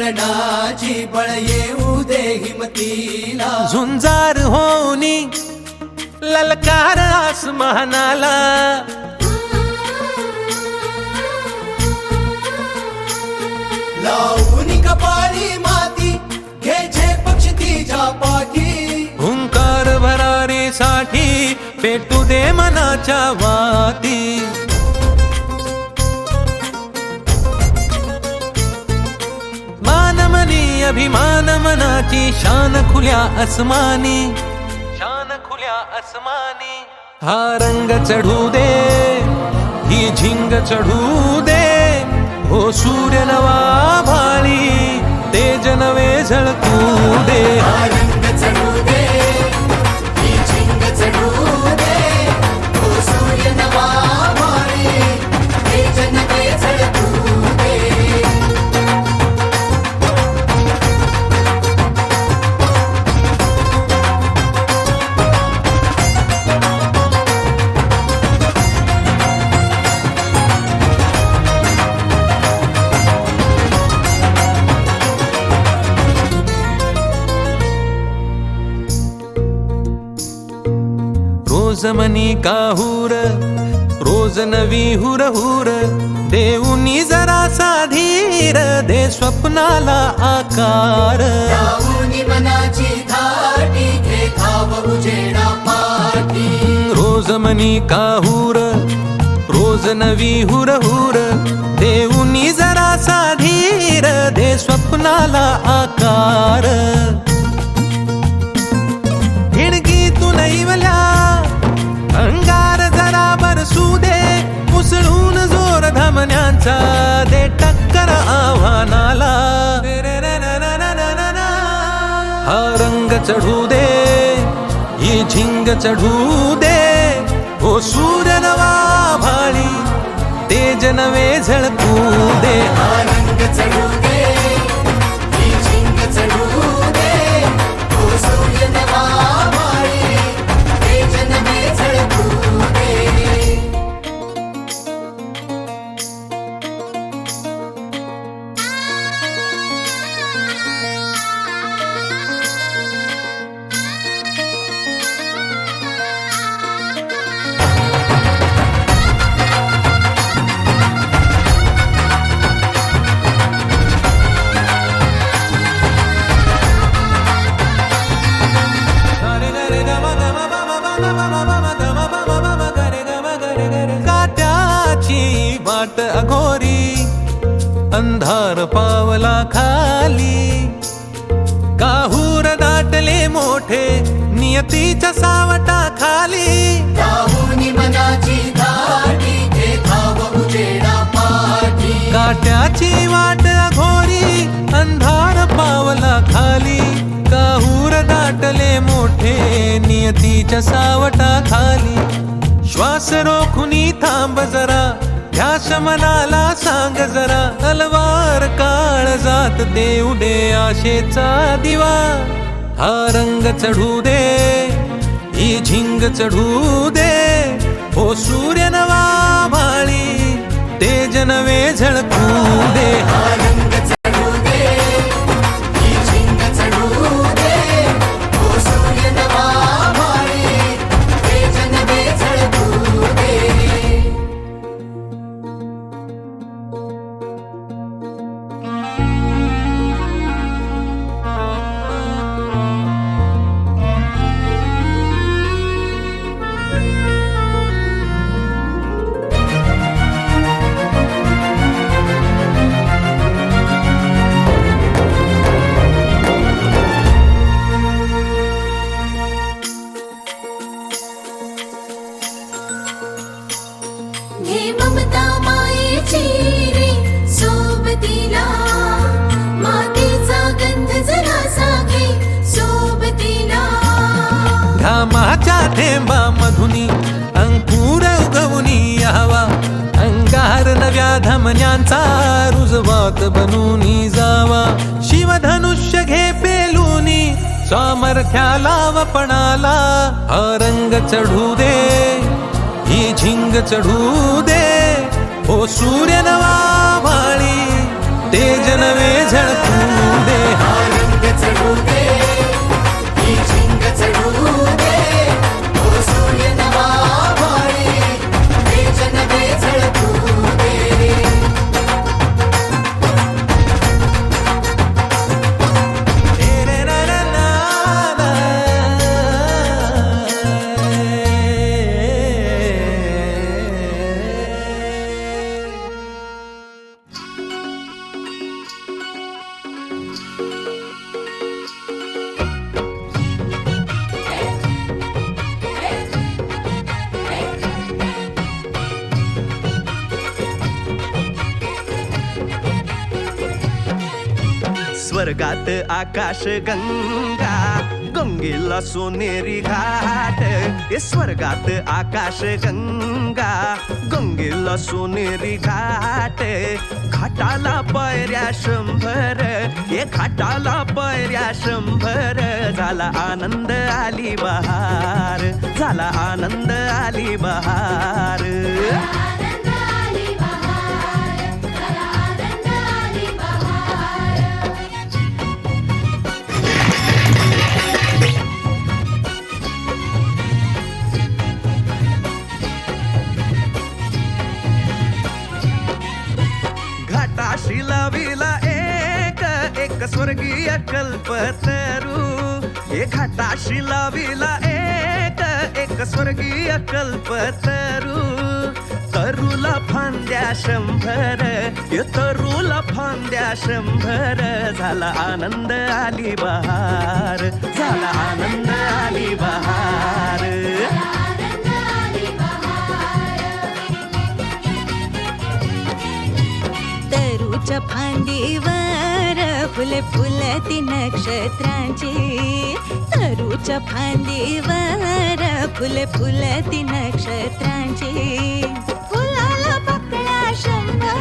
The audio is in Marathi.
जळणाची बळ येऊ दे हिमतीला, झुंजार होनी ललकार आसमानाला, लावून कपाळी माती घ्यायचे पक्ष तिच्या पाठी, हुंकार भरारीसाठी पेटू दे मनाच्या वाती, मानमनी अभिमान मनाची शान खुल्या आसमानी, शान खुल्या आसमानी, हा रंग चढू दे ही झिंग चढू दे, हो सूर्य नवा भाळी तेज नवे झळकू दे, हा रंग चढू दे ही झिंग चढू दे, हो सूर्य नवा भाळी तेज नवे झळकू दे. रोज मनी काहूर रोज नवी हुर हुर, देऊनी जरासा धीर दे स्वप्नाला आकार, लावून मनाची धाटी घे धाव उजेडा पाठी, रोज मनी काहूर रोज नवी हुर हुर, देऊनी जरासा धीर दे स्वप्नाला आकार, हिणगी तू नैवल्या अंगार जरा बरसू दे, उसळून जोर धमन्यांचा दे टक्कर आव्हानाला, हा रंग चढू दे ही झिंग चढू दे, हो सूर्य नवा भाळी तेज नवे झळकू दे, हा रंग चढू दे ही झिंग चढू दे, हो सूर्य नवा भाळी तेज नवे झळकू दे. काट्याची वाट अघोरी अंधार पावला खाली, काहूर दाटले मोठे नियतीच्या सावटा खाली, लावून मनाची धाटी घे धाव उजेडा पाठी, काट्याची वाट अघोरी अंधार पावला खाली, काहूर दाटले मोठे नियतीच्या सावटा खाली, श्वास रोखुनी थांब जरा ध्यास मनाला सांग जरा, तलवार काळ जात देऊ दे आशेचा दिवा, हा रंग चढू दे ही झिंग चढू दे, हो सूर्य नवा भाळी तेज नवे झळकू दे, हा रंग चढू दे ही झिंग चढू दे, हो सूर्य नवा भाळी तेज नवे झळकू दे. घे ममता मायेची रे सोबतीला, मातीचा गंध जरासा घे सोबतीला, घामाच्या थेंबा मधुनी अंकुर उगवूनी यावा, अंगार नव्या धमन्यांचा रुजवात बनूनी जावा, शिवधनुष्य घे पेलूनी सामर्थ्याला वपणाला, हा रंग चढू दे ही झिंग चढू दे, हो सूर्य नवा भाळी तेज नवे झळकू दे. हा रंग चढू दे, ही झिंग चढू दे. ओ सूर्य नवा माळी, तेज नवे झळकू दे. रे रे रे ना ना. स्वर्गात आकाश गंगा, गंगेला सोनेरी घाट. हे स्वर्गात आकाश गंगा, गंगेला सोनेरी घाट. घाटाला पायऱ्या 100, हे घाटाला पायऱ्या 100. झाला आनंद आली बहार, झाला आनंद आली बहार. आनंद आली बहार, चला आनंद आली बहार. घाटाशी लाविला एक स्वर्गीय कल्पतरू. हे घाटाशी लाविला एक स्वर्गीय कल्पतरू. तरूला फांद्या 100, हे तरूला फांद्या 100. झाला आनंद आली बहार, झाला आनंद आली बहार. आनंद आली बहार. तरूच्या फांदीवर फुले फुलती नक्षत्रांची. तरूच्या फांदीवर फुले फुलती नक्षत्रांची. फुलाला पकड्या 100,